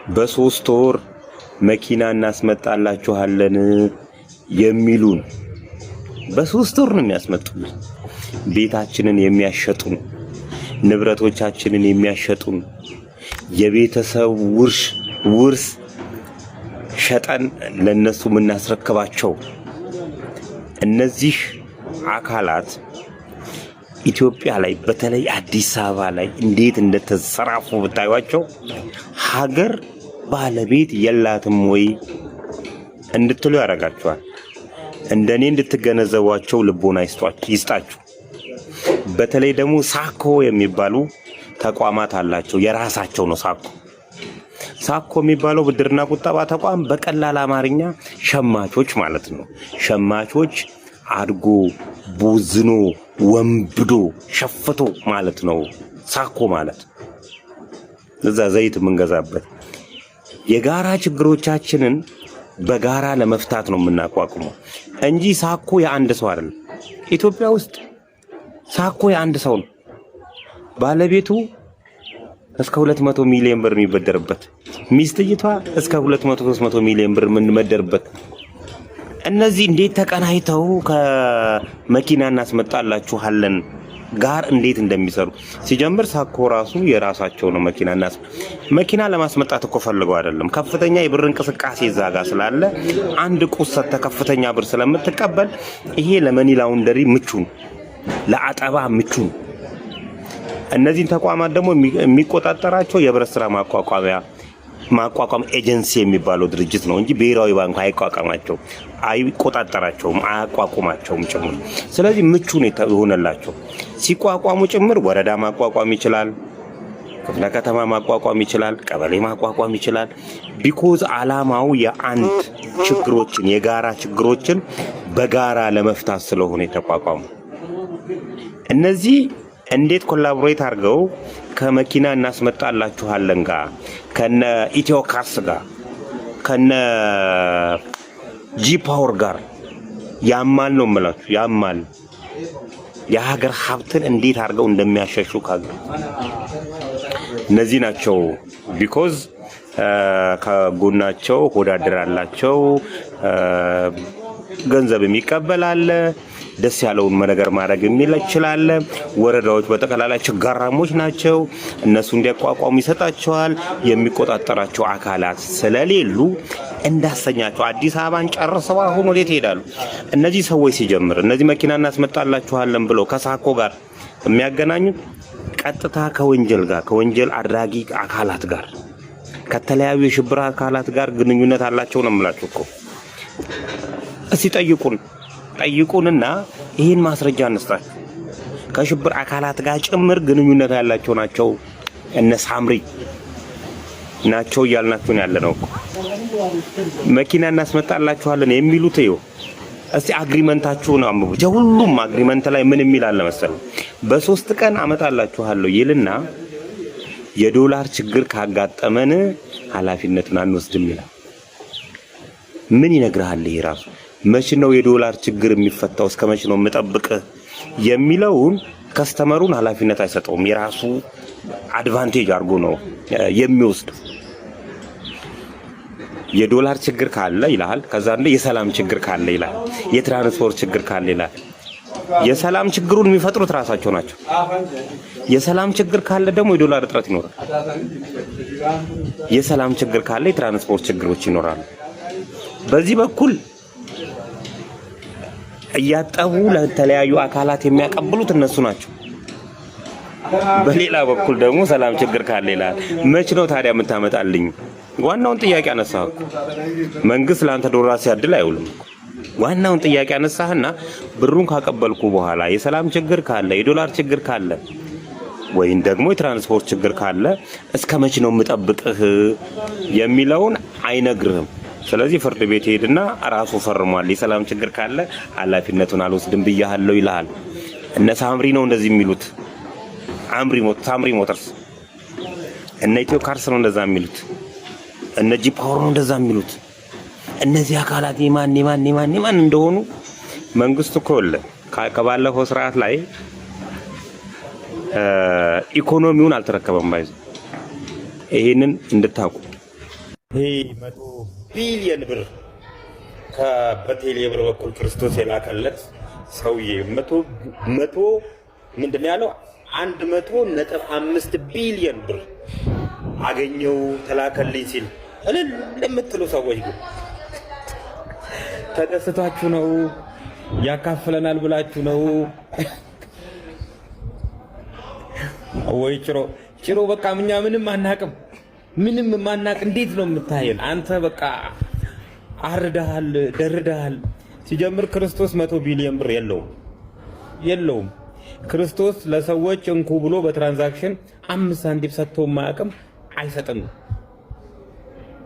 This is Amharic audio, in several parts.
በ3 ወር መኪና እናስመጣላችኋለን የሚሉን በ3 ወር ነው የሚያስመጡልን። ቤታችንን የሚያሸጡን፣ ንብረቶቻችንን የሚያሸጡን፣ የቤተሰብ ውርስ ሸጠን ለነሱ የምናስረክባቸው እነዚህ አካላት ኢትዮጵያ ላይ በተለይ አዲስ አበባ ላይ እንዴት እንደተሰራፉ ብታዩዋቸው ሀገር ባለቤት የላትም ወይ እንድትሉ ያደርጋቸዋል። እንደኔ እንድትገነዘቧቸው ልቦና ይስጣችሁ። በተለይ ደግሞ ሳኮ የሚባሉ ተቋማት አላቸው። የራሳቸው ነው ሳኮ የሚባለው ብድርና ቁጠባ ተቋም በቀላል አማርኛ ሸማቾች ማለት ነው። ሸማቾች አድጎ ቦዝኖ ወንብዶ ሸፍቶ ማለት ነው ሳኮ ማለት። እዛ ዘይት የምንገዛበት የጋራ ችግሮቻችንን በጋራ ለመፍታት ነው የምናቋቁመው እንጂ ሳኮ የአንድ ሰው አይደለም። ኢትዮጵያ ውስጥ ሳኮ የአንድ ሰው ነው። ባለቤቱ እስከ 200 ሚሊዮን ብር የሚበደርበት፣ ሚስትይቷ እስከ 200-300 ሚሊዮን ብር የምንመደርበት። እነዚህ እንዴት ተቀናይተው ከመኪና እናስመጣላችኋለን ጋር እንዴት እንደሚሰሩ ሲጀምር ሳኮ ራሱ የራሳቸው ነው። መኪና ለማስመጣት እኮ ፈልገው አይደለም። ከፍተኛ የብር እንቅስቃሴ ዛጋ ስላለ አንድ ቁሰት ከፍተኛ ብር ስለምትቀበል ይሄ ለመኒ ላውንደሪ ምቹ ነው፣ ለአጠባ ምቹ ነው። እነዚህን ተቋማት ደግሞ የሚቆጣጠራቸው የህብረት ስራ ማቋቋም ኤጀንሲ የሚባለው ድርጅት ነው እንጂ ብሔራዊ ባንክ አይቆጣጠራቸውም፣ አያቋቁማቸውም ጭምር። ስለዚህ ምቹ ነው የሆነላቸው። ሲቋቋሙ ጭምር ወረዳ ማቋቋም ይችላል፣ ክፍለ ከተማ ማቋቋም ይችላል፣ ቀበሌ ማቋቋም ይችላል። ቢኮዝ አላማው የአንድ ችግሮችን የጋራ ችግሮችን በጋራ ለመፍታት ስለሆነ የተቋቋሙ። እነዚህ እንዴት ኮላቦሬት አድርገው ከመኪና እናስመጣላችኋለን ጋር ከነ ኢትዮ ካርስ ጋር ከነ ጂ-ፓወር ጋር ያማል ነው የምላችሁ። ያማል የሀገር ሀብትን እንዴት አድርገው እንደሚያሸሹ ካገር እነዚህ ናቸው። ቢኮዝ ከጎናቸው ወዳደር አላቸው፣ ገንዘብ የሚቀበላል፣ ደስ ያለውን ነገር ማድረግ ይችላል። ወረዳዎች በጠቅላላ ችጋራሞች ናቸው። እነሱ እንዲያቋቋሙ ይሰጣቸዋል። የሚቆጣጠራቸው አካላት ስለሌሉ እንዳሰኛቸው አዲስ አበባን ጨርሰው አሁን ወዴት ይሄዳሉ? እነዚህ ሰዎች ሲጀምር እነዚህ መኪና እናስመጣላችኋለን ብለው ከሳኮ ጋር የሚያገናኙት ቀጥታ ከወንጀል አድራጊ አካላት ጋር ከተለያዩ የሽብር አካላት ጋር ግንኙነት አላቸው ነው የምላችሁ እኮ። እስቲ ጠይቁንና ይህን ማስረጃ እንስጣችሁ። ከሽብር አካላት ጋር ጭምር ግንኙነት ያላቸው ናቸው እነ ሳምሪ ናቸው እያልናችሁ ያለነው እኮ። መኪና እናስመጣላችኋለን የሚሉት ይኸው። እስቲ አግሪመንታችሁን አንብቡ። ሁሉም አግሪመንት ላይ ምን የሚል አለ መሰለኝ? በ3 ቀን አመጣላችኋለሁ ይልና የዶላር ችግር ካጋጠመን ኃላፊነቱን አንወስድም ይላል። ምን ይነግርሃል ይሄ ራሱ? መቼ ነው የዶላር ችግር የሚፈታው? እስከ መቼ ነው የምጠብቅ የሚለውን ከስተመሩን ኃላፊነት አይሰጠውም። የራሱ አድቫንቴጅ አድርጎ ነው የሚወስደው። የዶላር ችግር ካለ ይላል። ከዛ የሰላም ችግር ካለ ይላል። የትራንስፖርት ችግር ካለ ይላል። የሰላም ችግሩን የሚፈጥሩት ራሳቸው ናቸው። የሰላም ችግር ካለ ደግሞ የዶላር እጥረት ይኖራል። የሰላም ችግር ካለ የትራንስፖርት ችግሮች ይኖራሉ። በዚህ በኩል እያጠቡ ለተለያዩ አካላት የሚያቀብሉት እነሱ ናቸው። በሌላ በኩል ደግሞ ሰላም ችግር ካለ ይላል። መች ነው ታዲያ የምታመጣልኝ? ዋናውን ጥያቄ አነሳህ። መንግስት ለአንተ ዶላር ሲያድል አይውልም። ዋናውን ጥያቄ አነሳህና ብሩን ካቀበልኩ በኋላ የሰላም ችግር ካለ የዶላር ችግር ካለ ወይም ደግሞ የትራንስፖርት ችግር ካለ እስከ መች ነው የምጠብቅህ የሚለውን አይነግርህም። ስለዚህ ፍርድ ቤት ሄድና ራሱ ፈርሟል። የሰላም ችግር ካለ ኃላፊነቱን አልወስድም ብያለሁ ይላል። እነ ሳምሪ ነው እንደዚህ የሚሉት። ሳምሪ ሞተርስ እነ ኢትዮ ካርስ ነው እንደዛ የሚሉት። እነ ጂ-ፓወር ነው እንደዛ የሚሉት። እነዚህ አካላት የማን እንደሆኑ መንግስት እኮ ከባለፈው ስርዓት ላይ ኢኮኖሚውን አልተረከበም። ባይዘ ይሄንን እንድታውቁ ይሄ 100 ቢሊዮን ብር በቴሌ ብር በኩል ክርስቶስ የላከለት ሰውዬ 100 ምንድነው ያለው 100.5 ቢሊዮን ብር አገኘው ተላከልኝ ሲል እልል ለምትሉ ሰዎች ግን ተደስታችሁ ነው ያካፍለናል ብላችሁ ነው ወይ? ጭሮ በቃ እኛ ምንም አናቅም፣ ምንም ማናቅ። እንዴት ነው የምታየን አንተ? በቃ አርዳሃል፣ ደርዳሃል። ሲጀምር ክርስቶስ 100 ቢሊዮን ብር የለውም። ክርስቶስ ለሰዎች እንኩ ብሎ በትራንዛክሽን 5 ሳንቲም ሰጥቶ ማያውቅም፣ አይሰጥም።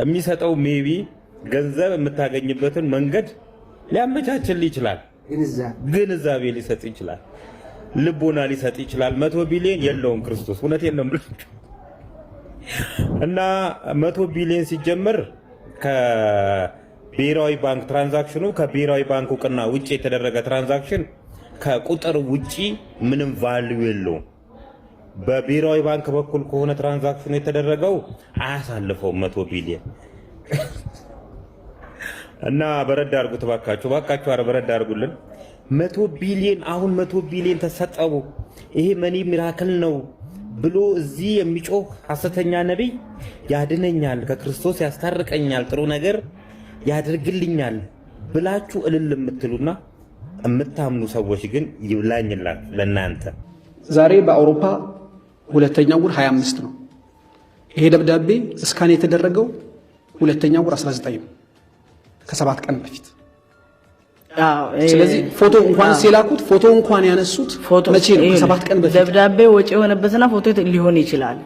የሚሰጠው ሜቢ ገንዘብ የምታገኝበትን መንገድ ሊያመቻችል ይችላል፣ ግንዛቤ ሊሰጥ ይችላል፣ ልቦና ሊሰጥ ይችላል። 100 ቢሊዮን የለውም ክርስቶስ። እውነቴን ነው እና 100 ቢሊዮን ሲጀመር ከብሔራዊ ባንክ ትራንዛክሽኑ ከብሔራዊ ባንክ እውቅና ውጪ የተደረገ ትራንዛክሽን ከቁጥር ውጪ ምንም ቫልዩ የለውም። በብሔራዊ ባንክ በኩል ከሆነ ትራንዛክሽኑ የተደረገው አያሳልፈውም 100 ቢሊዮን። እና በረድ አድርጉት ባካችሁ፣ አረ በረድ አድርጉልን። 100 ቢሊዮን አሁን 100 ቢሊዮን ተሰጠው፣ ይሄ መኒ ሚራክል ነው ብሎ እዚህ የሚጮህ ሐሰተኛ ነብይ ያድነኛል፣ ከክርስቶስ ያስታርቀኛል፣ ጥሩ ነገር ያደርግልኛል ብላችሁ እልል የምትሉና የምታምኑ ሰዎች ግን ይብላኝላል ለናንተ። ዛሬ በአውሮፓ ሁለተኛው ወር 25 ነው። ይሄ ደብዳቤ እስካን የተደረገው ሁለተኛው ወር 19 ነው፣ ከ7 ቀን በፊት። ስለዚህ ፎቶ እንኳን ሲላኩት ፎቶ እንኳን ያነሱት መቼ ነው? ከ7 ቀን በፊት። ደብዳቤ ወጪ የሆነበትና ፎቶ ሊሆን ይችላል።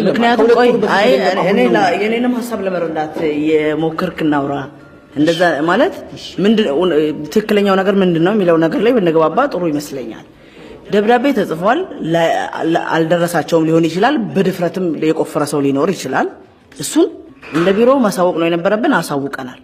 ምክንያቱም ቆይ እኔ የኔንም ሐሳብ ለመረዳት የሞከርክ እናውራ። እንደዛ ማለት ምንድነው ትክክለኛው ነገር ምንድነው የሚለው ነገር ላይ ብንገባባ ጥሩ ይመስለኛል። ደብዳቤ ተጽፏል፣ አልደረሳቸውም ሊሆን ይችላል። በድፍረትም የቆፈረ ሰው ሊኖር ይችላል። እሱን እንደ ቢሮ ማሳወቅ ነው የነበረብን፣ አሳውቀናል።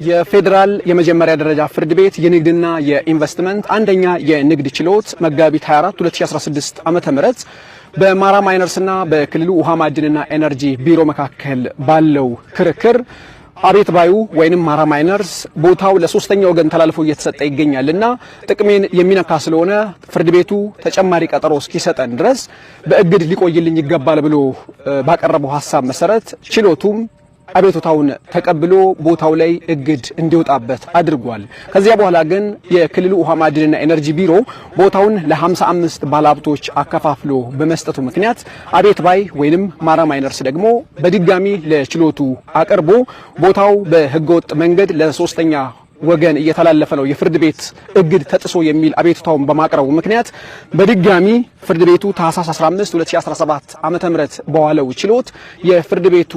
የፌዴራል የመጀመሪያ ደረጃ ፍርድ ቤት የንግድና የኢንቨስትመንት አንደኛ የንግድ ችሎት መጋቢት 24 2016 ዓመተ ምህረት በማራ ማይነርስና በክልሉ ውሃ ማዕድንና ኤነርጂ ቢሮ መካከል ባለው ክርክር አቤት ባዩ ወይንም ማራ ማይነርስ ቦታው ለሶስተኛ ወገን ተላልፎ እየተሰጠ ይገኛልና ጥቅሜን የሚነካ ስለሆነ ፍርድ ቤቱ ተጨማሪ ቀጠሮ እስኪሰጠን ድረስ በእግድ ሊቆይልኝ ይገባል ብሎ ባቀረበው ሐሳብ መሰረት ችሎቱም አቤቱታውን ተቀብሎ ቦታው ላይ እግድ እንዲወጣበት አድርጓል። ከዚያ በኋላ ግን የክልሉ ውሃ ማዕድንና ኤነርጂ ቢሮ ቦታውን ለ55 ባለሀብቶች አከፋፍሎ በመስጠቱ ምክንያት አቤት ባይ ወይንም ማራ ማይነርስ ደግሞ በድጋሚ ለችሎቱ አቅርቦ ቦታው በህገወጥ መንገድ ለሶስተኛ ወገን እየተላለፈ ነው፣ የፍርድ ቤት እግድ ተጥሶ የሚል አቤቱታውን በማቅረቡ ምክንያት በድጋሚ ፍርድ ቤቱ ታህሳስ 15 2017 ዓመተ ምህረት በዋለው ችሎት የፍርድ ቤቱ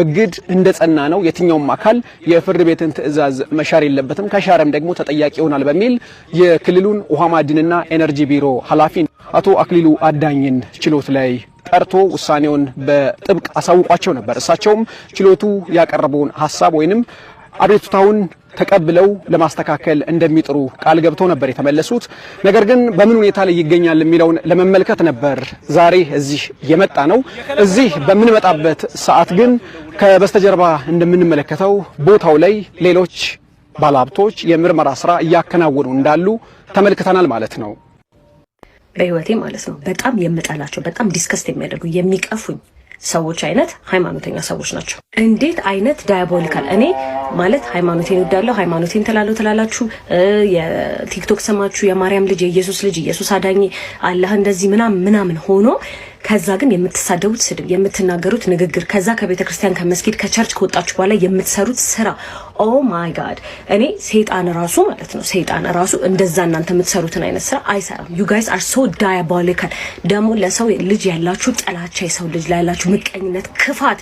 እግድ እንደጸና ነው፣ የትኛውም አካል የፍርድ ቤትን ትዕዛዝ መሻር የለበትም፣ ከሻረም ደግሞ ተጠያቂ ይሆናል በሚል የክልሉን ውሃ ማዕድንና ኤነርጂ ቢሮ ኃላፊ አቶ አክሊሉ አዳኝን ችሎት ላይ ጠርቶ ውሳኔውን በጥብቅ አሳውቋቸው ነበር። እሳቸውም ችሎቱ ያቀረበውን ሐሳብ ወይንም አቤቱታውን ተቀብለው ለማስተካከል እንደሚጥሩ ቃል ገብተው ነበር የተመለሱት። ነገር ግን በምን ሁኔታ ላይ ይገኛል የሚለውን ለመመልከት ነበር ዛሬ እዚህ የመጣ ነው። እዚህ በምንመጣበት ሰዓት ግን ከበስተጀርባ እንደምንመለከተው ቦታው ላይ ሌሎች ባለሀብቶች የምርመራ ስራ እያከናወኑ እንዳሉ ተመልክተናል ማለት ነው። በህይወቴ ማለት ነው በጣም የምጠላቸው በጣም ዲስከስት የሚያደርጉ የሚቀፉኝ ሰዎች አይነት ሃይማኖተኛ ሰዎች ናቸው። እንዴት አይነት ዳያቦሊካል! እኔ ማለት ሃይማኖቴን እወዳለሁ፣ ሃይማኖቴን ትላላችሁ፣ የቲክቶክ ስማችሁ የማርያም ልጅ የኢየሱስ ልጅ ኢየሱስ አዳኝ አላህ እንደዚህ ምናምን ሆኖ ከዛ ግን የምትሳደቡት ስድብ፣ የምትናገሩት ንግግር፣ ከዛ ከቤተ ክርስቲያን ከመስጊድ ከቸርች ከወጣችሁ በኋላ የምትሰሩት ስራ ኦ ማይ ጋድ! እኔ ሰይጣን ራሱ ማለት ነው ሰይጣን ራሱ እንደዛ እናንተ የምትሰሩትን አይነት ስራ አይሰራም። ዩ ጋይስ አር ሶ ዳያቦሊካል። ደግሞ ለሰው ልጅ ያላችሁ ጥላቻ፣ የሰው ልጅ ላይ ያላችሁ ምቀኝነት፣ ክፋት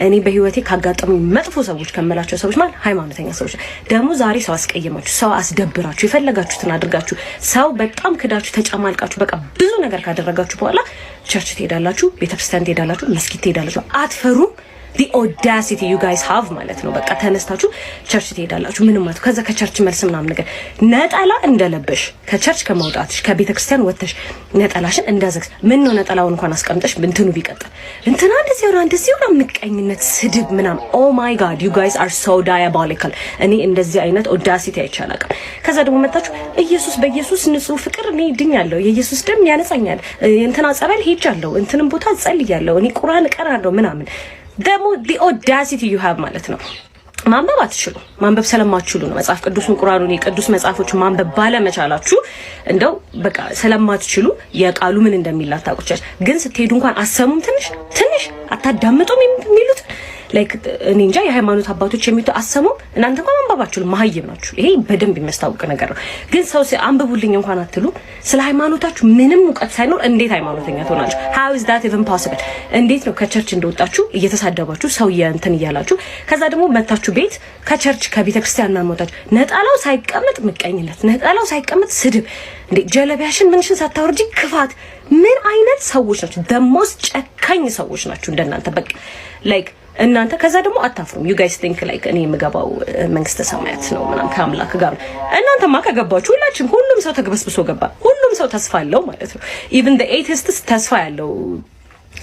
እኔ በህይወቴ ካጋጠሙ መጥፎ ሰዎች ከመላቸው ሰዎች ማለት ሃይማኖተኛ ሰዎች። ደግሞ ዛሬ ሰው አስቀየማችሁ፣ ሰው አስደብራችሁ፣ የፈለጋችሁትን አድርጋችሁ፣ ሰው በጣም ክዳችሁ፣ ተጨማልቃችሁ፣ በቃ ብዙ ነገር ካደረጋችሁ በኋላ ቸርች ትሄዳላችሁ፣ ቤተክርስቲያን ትሄዳላችሁ፣ መስጊድ ትሄዳላችሁ። አትፈሩም? the audacity you guys have ማለት ነው። በቃ ተነስታችሁ ቸርች ትሄዳላችሁ ምንም ማለት ከዛ ከቸርች መልስ ምናምን ነገር ነጠላ እንደለበሽ ከቸርች ከመውጣትሽ ከቤተክርስቲያን ወጥተሽ ነጠላሽን እንዳዘግስ ምን ነው ነጠላውን እንኳን አስቀምጠሽ እንትኑ ቢቀጥል እንትና እንደዚህ ነው ምቀኝነት ስድብ ምናምን oh my god you guys are so diabolical እኔ እንደዚህ አይነት audacity አይቻላል። ከዛ ደግሞ መጣችሁ ኢየሱስ በኢየሱስ ንጹህ ፍቅር እኔ ድኛለሁ የኢየሱስ ደም ያነጻኛል እንትና ጸበል ሄጃለሁ እንትንም ቦታ ጸልያለሁ እኔ ቁርአን እቀራለሁ ምናምን ደግሞ the audacity you have ማለት ነው። ማንበብ አትችሉ ማንበብ ስለማትችሉ ነው መጽሐፍ ቅዱስን ቁርአኑን የቅዱስ መጽሐፎች ማንበብ ባለመቻላችሁ እንደው በቃ ስለማትችሉ የቃሉ ምን እንደሚላት ታውቁቻለሽ። ግን ስትሄዱ እንኳን አሰሙም ትንሽ አታዳምጡም የሚሉት ላይክ እኔ እንጃ የሃይማኖት አባቶች የሚሉት አሰሙም እናንተ እንኳን ማንበባችሁ መሀይም ናችሁ። ይሄ በደንብ የሚያስታውቅ ነገር ነው። ግን ሰው አንብቡልኝ እንኳን አትሉ ስለ ሃይማኖታችሁ ምንም ዕውቀት ሳይኖር እንዴት ሃይማኖተኛ ትሆናላችሁ? how is that even possible? እንዴት ነው ከቸርች እንደወጣችሁ እየተሳደባችሁ ሰው እንትን እያላችሁ ከዛ ደግሞ መታችሁ ቤት ከቸርች ከቤተክርስቲያን ማሞታችሁ ነጣላው ሳይቀመጥ ምቀኝነት ነጣላው ሳይቀመጥ ስድብ እንዴ ጀለቢያሽን ምንሽን ሳታወርጂ ክፋት ምን አይነት ሰዎች ናችሁ? the most ጨካኝ ሰዎች ናችሁ እንደናንተ በቃ ላይክ እናንተ ከዛ ደግሞ አታፍሩም you guys think like እኔ የምገባው መንግስተ ሰማያት ነው ምናምን ከአምላክ ጋር እናንተማ ከገባችሁ ሁሉም ሰው ተግበስብሶ ገባ ሁሉም ሰው ተስፋ አለው ማለት ነው even the atheists ተስፋ ያለው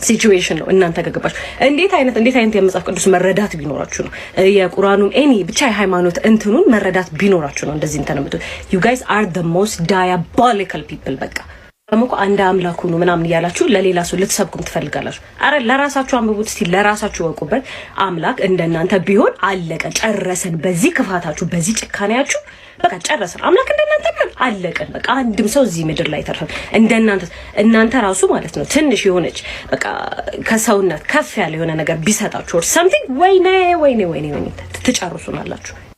ሲቹዌሽን ነው እናንተ ከገባችሁ እንዴት አይነት የመጽሐፍ ቅዱስ መረዳት ቢኖራችሁ ነው የቁርአኑም ኤኒ ብቻ የሃይማኖት እንትኑን መረዳት ቢኖራችሁ ነው እንደዚህ እንተነምጡ you guys are the most diabolical people በቃ አመቆ አንድ አምላክ ነው ምናምን ያላችሁ ለሌላ ሰው ልትሰብኩም ትፈልጋላችሁ። አረ ለራሳችሁ አንብቡት እስቲ ለራሳችሁ ወቁበት። አምላክ እንደናንተ ቢሆን አለቀ ጨረሰን። በዚህ ክፋታችሁ በዚህ ጭካኔያችሁ በቃ ጨረሰን። አምላክ እንደናንተ ቢሆን አለቀን። በቃ አንድም ሰው እዚህ ምድር ላይ ተርፈን እናንተ ራሱ ማለት ነው ትንሽ የሆነች በቃ ከሰውነት ከፍ ያለ የሆነ ነገር ቢሰጣችሁ or something ወይኔ ትጨርሱናላችሁ።